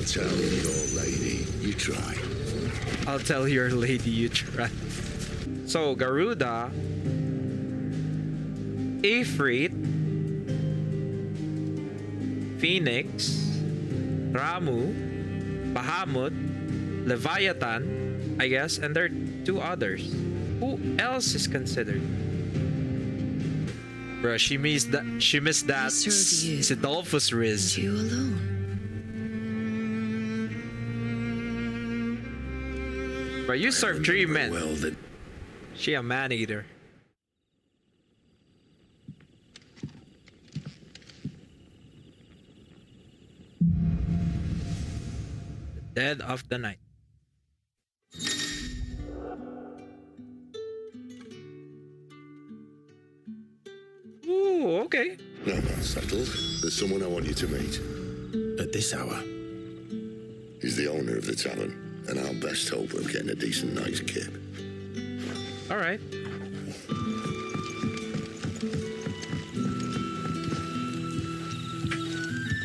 tell your lady you try. I'll tell your lady you try. So, Garuda, Ifrit, Phoenix, Ramu, Bahamut, Leviathan, I guess, and there are 2 others. Who else is considered? Bruh, she missed that. Sidolphus Riz. You alone. Bruh, you serve 3 men. Well, that She a man-eater. The dead of the night. Ooh, okay. now that's settled. There's someone I want you to meet. At this hour? He's the owner of the tavern, and our best hope of getting a decent night's kip. All right.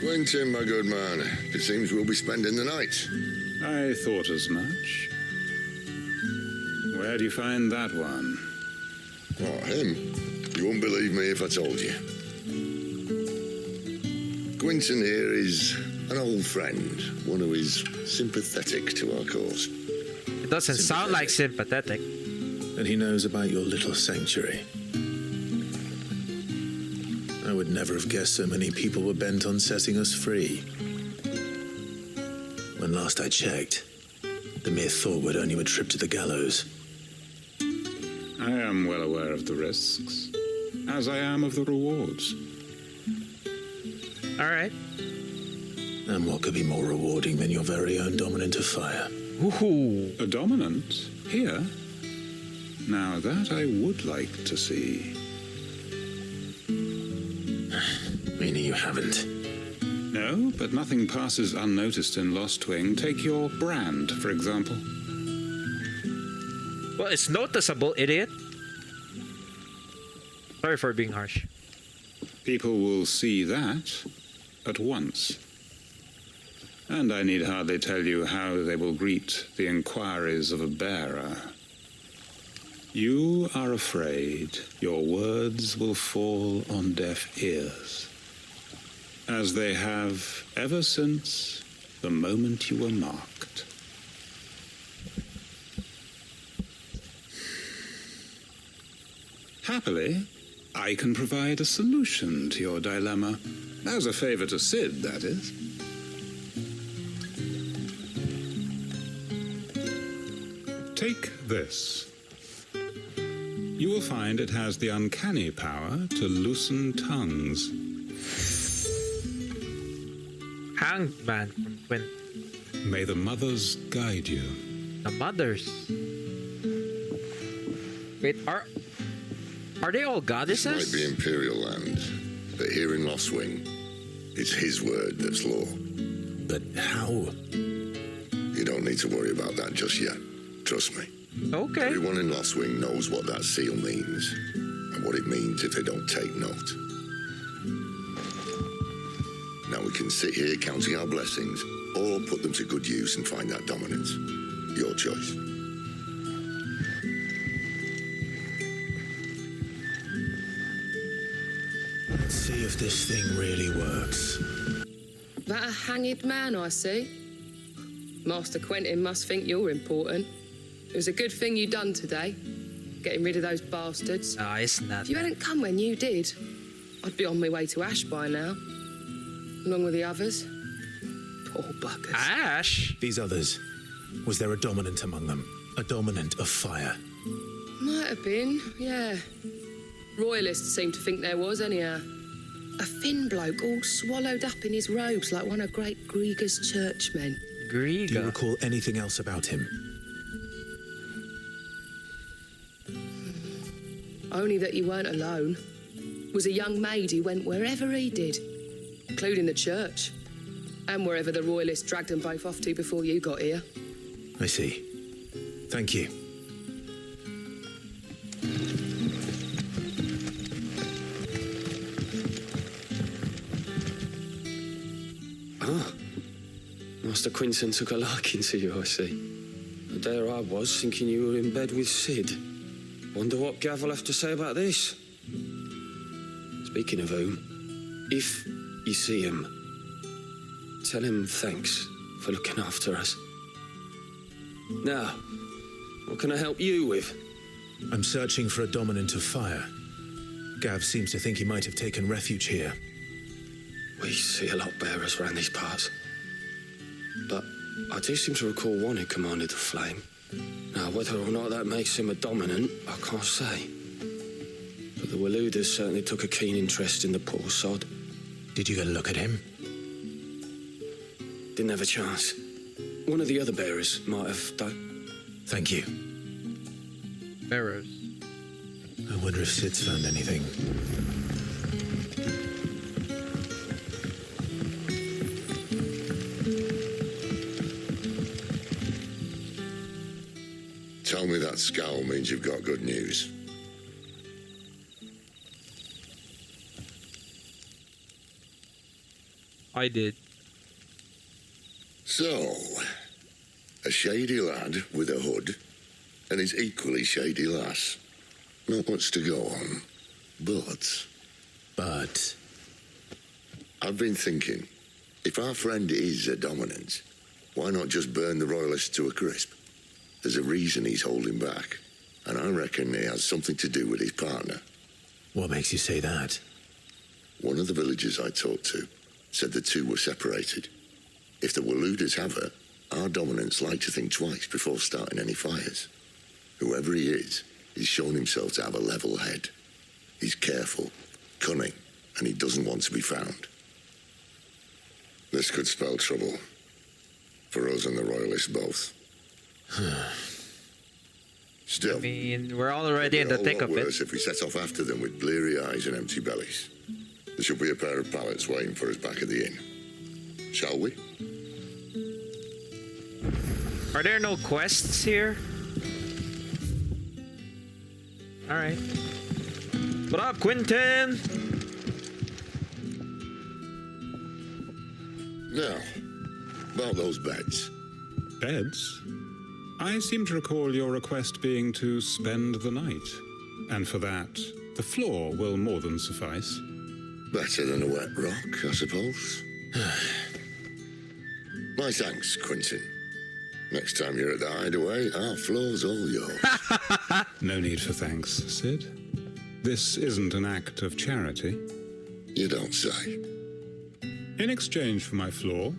Quinten, my good man, it seems we'll be spending the night. I thought as much. Where do you find that one? Oh, him? You wouldn't believe me if I told you. Quinten here is an old friend, one who is sympathetic to our cause. It doesn't sound like sympathetic. And he knows about your little sanctuary. I would never have guessed so many people were bent on setting us free. When last I checked, the mere thought would earn you a trip to the gallows. I am well aware of the risks, as I am of the rewards. All right. And what could be more rewarding than your very own dominant of fire? Ooh. A dominant? Here? Now that I would like to see. Meaning you haven't. No, but nothing passes unnoticed in Lostwing. Take your brand, for example. Well, it's noticeable, idiot. Sorry for being harsh. People will see that at once. And I need hardly tell you how they will greet the inquiries of a bearer. You are afraid your words will fall on deaf ears, as they have ever since the moment you were marked. Happily, I can provide a solution to your dilemma. As a favor to Cid, that is. Take this. You will find it has the uncanny power to loosen tongues. Hanged man from Quinten. May the mothers guide you. The mothers. Wait, are they all goddesses? Might be Imperial land, but here in Lostwing, it's his word that's law. But how? You don't need to worry about that just yet. Trust me. Okay. Everyone in Lostwing knows what that seal means, and what it means if they don't take note. Now we can sit here counting our blessings, or put them to good use and find that dominance. Your choice. Let's see if this thing really works. That a hanged man, I see. Master Quinten must think you're important. It was a good thing you done today, getting rid of those bastards. No, it's not. If you hadn't come when you did, I'd be on my way to Ash by now, along with the others. Poor buggers. Ash? These others, was there a dominant among them? A dominant of fire? Might have been, yeah. Royalists seem to think there was, anyhow. A thin bloke all swallowed up in his robes like one of great Greagor's churchmen. Do you Greagor. recall anything else about him? Only that he weren't alone. Was a young maid who went wherever he did, including the church, and wherever the royalists dragged them both off to before you got here. I see. Thank you. Master Quinten took a liking to you, I see. And there I was, thinking you were in bed with Cid. Wonder what Gav will have to say about this. Speaking of whom, if you see him, tell him thanks for looking after us. Now, what can I help you with? I'm searching for a dominant of fire. Gav seems to think he might have taken refuge here. We see a lot bearers around these parts. But I do seem to recall one who commanded the flame. Now, whether or not that makes him a dominant, I can't say. But the Waluders certainly took a keen interest in the poor sod. Did you get a look at him? Didn't have a chance. One of the other bearers might have done. Thank you. Bearers. I wonder if Cid's found anything. Tell me that scowl means you've got good news. I did. So, a shady lad with a hood and his equally shady lass. Not much to go on, but... I've been thinking, if our friend is a dominant, why not just burn the royalists to a crisp? There's a reason he's holding back, and I reckon it has something to do with his partner. What makes you say that? One of the villagers I talked to said the two were separated. If the Waluders have her, our dominants like to think twice before starting any fires. Whoever he is, he's shown himself to have a level head. He's careful, cunning, and he doesn't want to be found. This could spell trouble. For us and the royalists both. Still, I mean, we're already in the thick of it. worse if we set off after them with bleary eyes and empty bellies. There should be a pair of pallets waiting for us back at the inn. Shall we? Are there no quests here? Alright. What up, Quinten? Now, about those beds. Beds? I seem to recall your request being to spend the night. And for that, the floor will more than suffice. Better than a wet rock, I suppose. My thanks, Quinten. Next time you're at the hideaway, our floor's all yours. No need for thanks, Cid. This isn't an act of charity. You don't say. In exchange for my floor,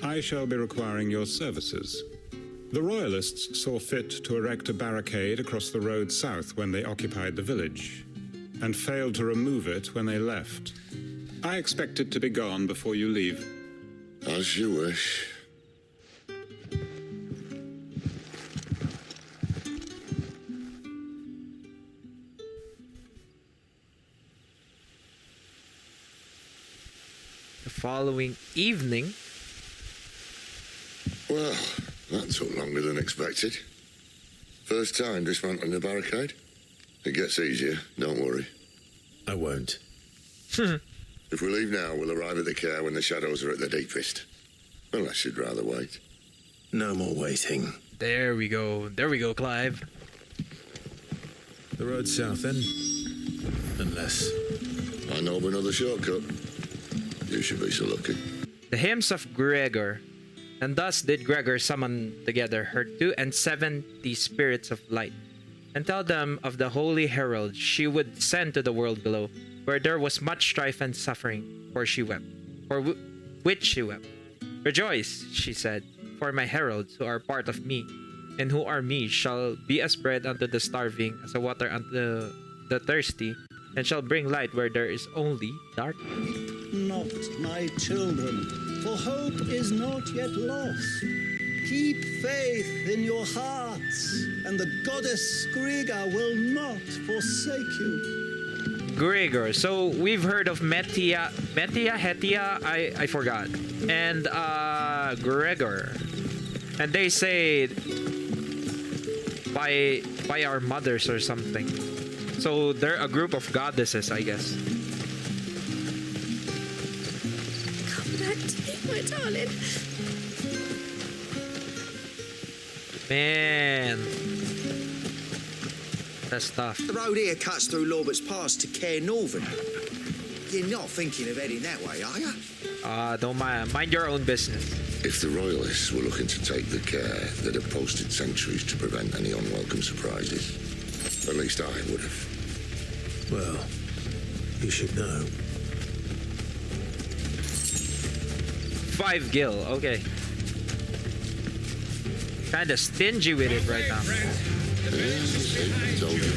I shall be requiring your services. The Royalists saw fit to erect a barricade across the road south when they occupied the village, and failed to remove it when they left. I expect it to be gone before you leave. As you wish. The following evening. Well, that took longer than expected. First time dismantling the barricade? It gets easier, don't worry. I won't. If we leave now, we'll arrive at the Caer when the shadows are at their deepest. Unless you'd rather wait. No more waiting. There we go. There we go, Clive. The road south, then? Unless... I know of another shortcut. You should be so lucky. The Hymns of Greagor. And thus did Greagor summon together her 270 spirits of light, and tell them of the holy herald she would send to the world below, where there was much strife and suffering, for she wept, which she wept. Rejoice, she said, for my heralds who are part of me, and who are me shall be as bread unto the starving, as a water unto the thirsty, and shall bring light where there is only darkness. Not my children, for hope is not yet lost. Keep faith in your hearts, and the goddess Greagor will not forsake you. Greagor. So we've heard of Hetia, I forgot, and Greagor, and they say by our mothers or something. So they're a group of goddesses, I guess. Come back to me, my darling. Man. That's tough. The road here cuts through Lorbert's Pass to Caer Norvent. You're not thinking of heading that way, are you? Don't mind your own business. If the Royalists were looking to take the Caer, they'd have posted sentries to prevent any unwelcome surprises. At least I would have. Well, you should know. 5 gil, okay. Kinda stingy with it right now. Yeah, told you.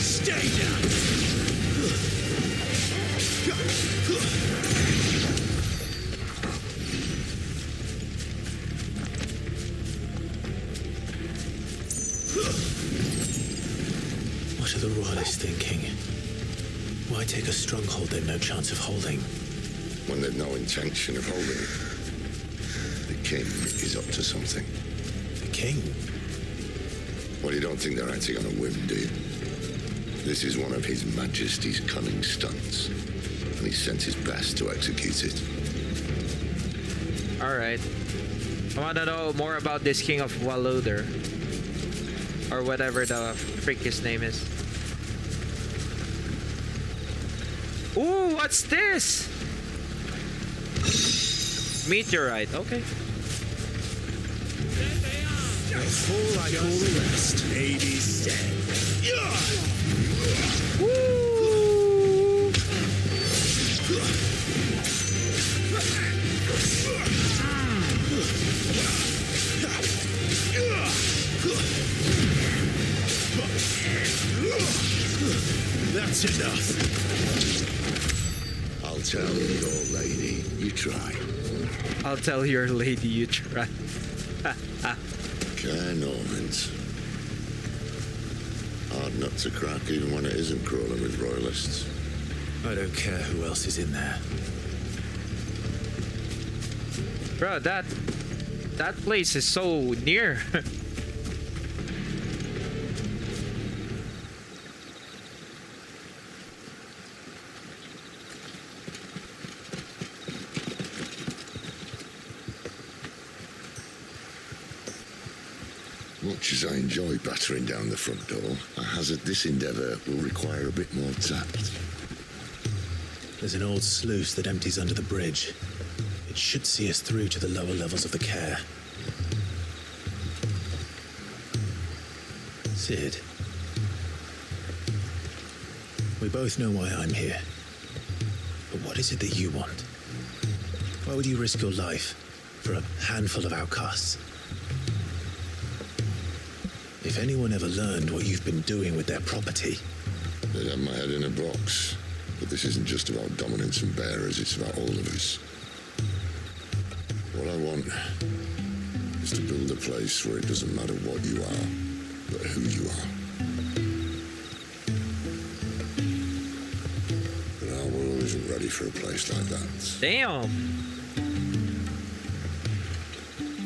Stay down! What are the Royalists thinking? Why take a stronghold they've no chance of holding? When they've no intention of holding it. The king is up to something. The king? Well, you don't think they're acting on a whim, do you? This is one of His Majesty's cunning stunts, and he sent his best to execute it. Alright. I wanna know more about this King of Waloder. Or whatever the freak his name is. Ooh, what's this? Meteorite, okay. Fall like all the rest. Ladies said. Woo! That's enough. I'll tell your lady, you try. I'll tell your lady you try. Caer Norvent. Hard nut to crack even when it isn't crawling with Royalists. I don't care who else is in there. Bro, that place is so near. Much as I enjoy battering down the front door, I hazard this endeavour will require a bit more tact. There's an old sluice that empties under the bridge. It should see us through to the lower levels of the Caer. Cid. We both know why I'm here. But what is it that you want? Why would you risk your life for a handful of outcasts? If anyone ever learned what you've been doing with their property... They'd have my head in a box. But this isn't just about dominance and bearers, it's about all of us. What I want is to build a place where it doesn't matter what you are, but who you are. But our world isn't ready for a place like that. Damn.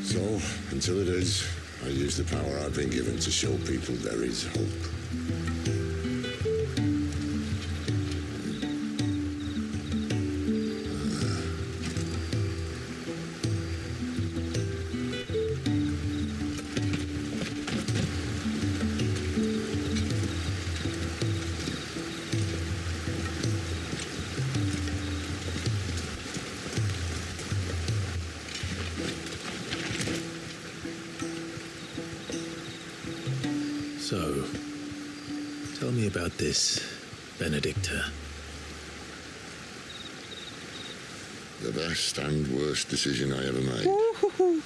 So, until it is, I use the power I've been given to show people there is hope. So, tell me about this, Benedikta. The best and worst decision I ever made. Woo-hoo-hoo.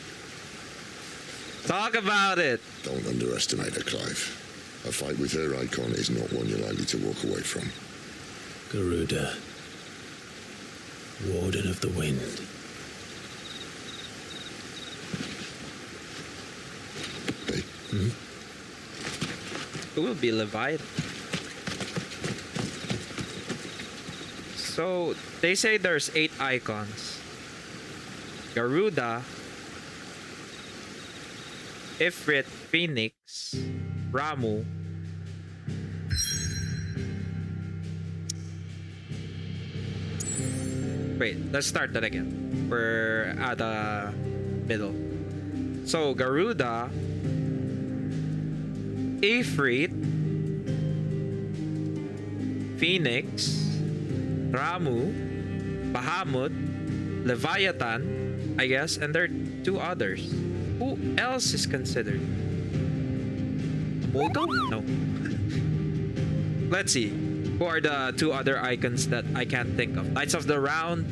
Talk about it. Don't underestimate her, Clive. A fight with her Eikon is not one you're likely to walk away from. Garuda, Warden of the Wind. Hey, Who will be Leviathan? So, they say there's 8 icons. Garuda, Ifrit, Phoenix, Ramu, Wait, let's start that again. We're at the middle. So Garuda, Ifrit, Phoenix, Ramu, Bahamut, Leviathan, I guess, and there are two others. Who else is considered? Mogo? No. Let's see. Who are the two other icons that I can't think of? Knights of the Round,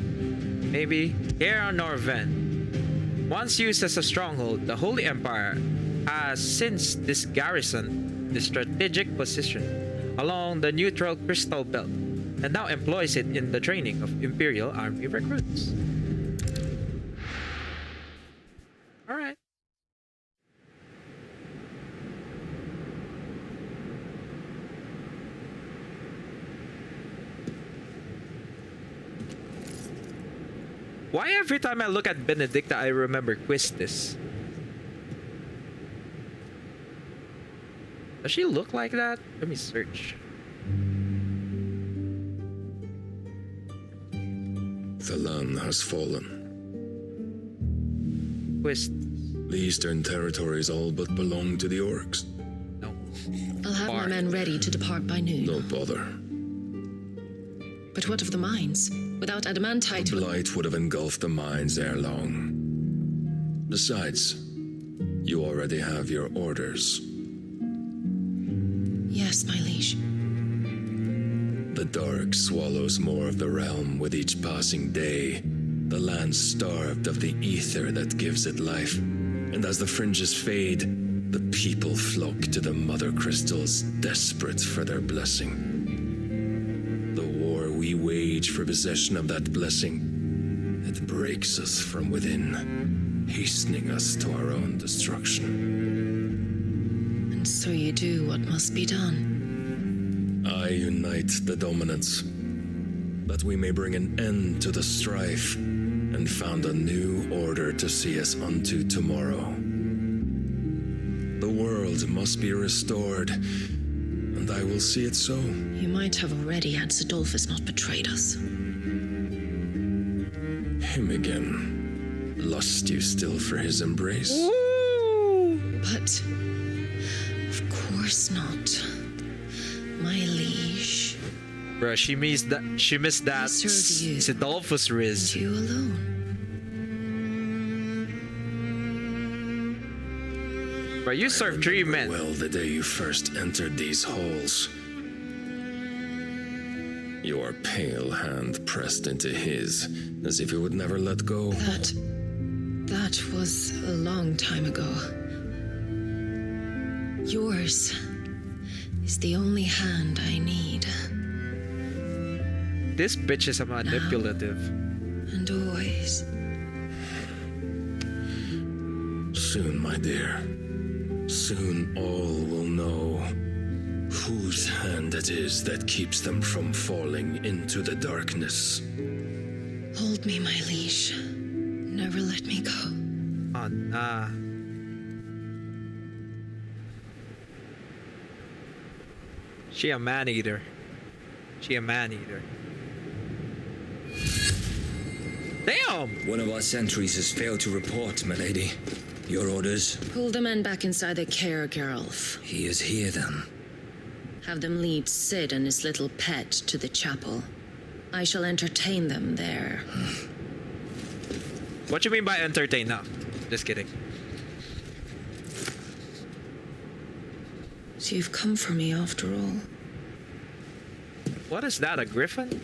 maybe? Caer Norvent. Once used as a stronghold, the Holy Empire has since this garrison the strategic position along the neutral crystal belt and now employs it in the training of Imperial Army recruits. Alright. Why every time I look at Benedikta, I remember Quistis? Does she look like that? Let me search. The land has fallen. Quistis. The eastern territories all but belong to the orcs. No. I'll have my men ready to depart by noon. No bother. But what of the mines? Without adamantite... The blight would have engulfed the mines ere long. Besides, you already have your orders. Yes, my liege. The dark swallows more of the realm with each passing day. The land starved of the ether that gives it life. And as the fringes fade, the people flock to the mother crystals, desperate for their blessing. The war we wage for possession of that blessing, it breaks us from within, hastening us to our own destruction. And so you do what must be done. I unite the dominants, that we may bring an end to the strife and found a new order to see us unto tomorrow. The world must be restored, and I will see it so. You might have already had Sidolphus not betrayed us. Him again. Lust you still for his embrace? But... of course not. My liege. Bruh, she missed that. She missed that. I serve you. Sidolphus Riz. You alone. Bruh, you served 3 men. Well, the day you first entered these halls, your pale hand pressed into his, as if it would never let go. That was a long time ago. Yours is the only hand I need. This bitch is a manipulative. And always. Soon, my dear. Soon all will know whose hand it is that keeps them from falling into the darkness. Hold me, my liege. Never let me go. Oh, nah. She a man-eater. She a man-eater. Damn! One of our sentries has failed to report, my lady. Your orders? Pull the men back inside the Caer, Geralf. He is here, then. Have them lead Cid and his little pet to the chapel. I shall entertain them there. What you mean by entertain? No, just kidding. So you've come for me after all. What is that, a griffin?